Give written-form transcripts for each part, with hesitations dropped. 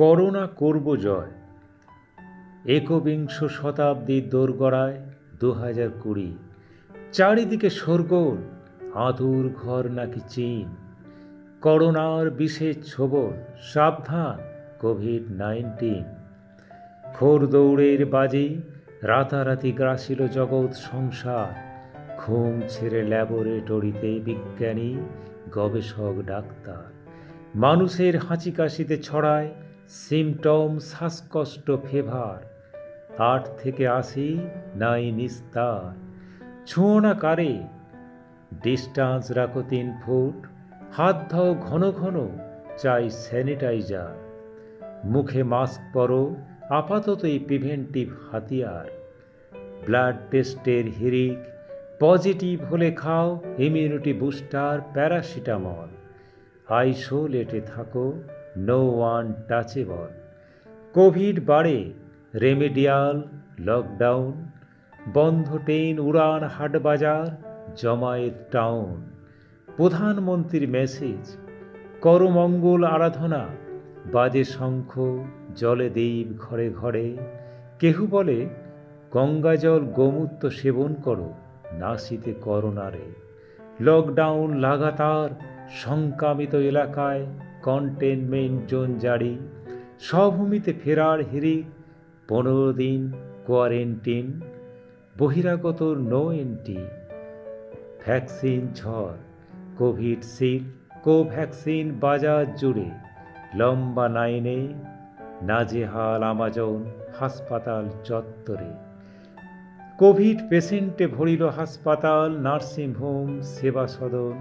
Corona করব জয়। একবিংশ শতাব্দীর দোরগড়ায় 2020। চারিদিকে শোরগোল, আঁতুর ঘর নাকি চীন। করোনার বিশেষ ছবল, সাবধান কোভিড-19। ঘোর দৌড়ের বাজি, রাতারাতি গ্রাসিল জগৎ সংসার। ঘুম ছেড়ে ল্যাবরেটরিতে বিজ্ঞানী, গবেষক, ডাক্তার মানুষের হাঁচি কাশিতে ছড়ায় সিমটম, শ্বাসকষ্ট, ফিভার। 8 থেকে 80 নাই নিস্তার। ছুঁয়ো না কারে, ডিস্টেন্স রাখো 3 ফুট। হাত ধাও ঘন ঘন, চাই স্যানিটাইজার। মুখে মাস্ক পরো, আপাতত এই প্রিভেন্টিভ হাতিয়ার। ব্লাড টেস্টের হিড়িক, পজিটিভ হলে খাও ইমিউনিটি বুস্টার প্যারাসিটামল। আইসোলেটে থাকো, নো ওয়ান টাচেবল। কোভিড বাড়ে, রেমেডিয়াল লকডাউন। বন্ধ ট্রেন, উড়ান, হাট বাজার, জমায়েত টাউন। প্রধানমন্ত্রীর মেসেজ, করো মঙ্গল আরাধনা। বাজে শঙ্খ, জলে দ্বীপ ঘরে ঘরে। কেহ বলে গঙ্গাজল গোমূত্র সেবন করো, নাশিতে করোনারে। লকডাউন লাগাতার, সংক্রামিত এলাকায় কন্টেনমেন্ট জোন জারি। স্বভূমিতে ফেরার হিড়িক, 15 দিন কোয়ারেন্টিন। বহিরাগতর নো এন্ট্রি। ভ্যাকসিন ঝড়, কোভিডশিল্ড, কোভ্যাক্সিন বাজার জুড়ে। লম্বা লাইনে নাজেহাল আমাজন হাসপাতাল চত্বরে। কোভিড পেশেন্টে ভরিল হাসপাতাল, নার্সিংহোম, সেবা সদন।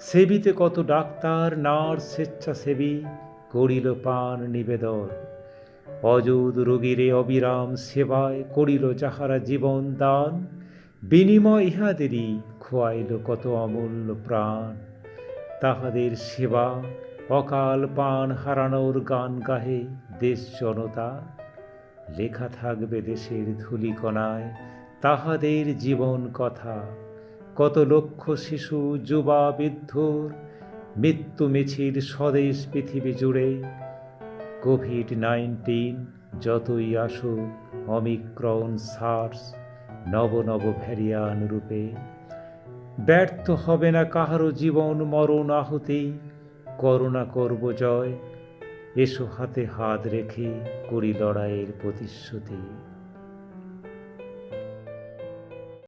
সেবিতে কত ডাক্তার, নার্স, স্বেচ্ছাসেবী করিল পান নিবেদন। অযুত রোগীরে অবিরাম সেবায় করিল যাহারা জীবন দান। বিনিময় ইহাদেরই খোয়াইল কত অমূল্য প্রাণ। তাহাদের সেবা অকাল পান হারানোর গান গাহে দেশ জনতা। লেখা থাকবে দেশের ধূলিকণায় তাহাদের জীবন কথা। কত লক্ষ শিশু, যুবা, বৃদ্ধর মৃত্যু মিছিল স্বদেশ পৃথিবী জুড়ে। কোভিড-19 যতই আসুক, অমিক্রন, সার্স, নব নব ভ্যারিয়ান রূপে। ব্যর্থ হবে না কাহারও জীবন মরণ আহুতি। করোনা করব জয়, এসো হাতে হাত রেখে করি লড়াইয়ের প্রতিশ্রুতি।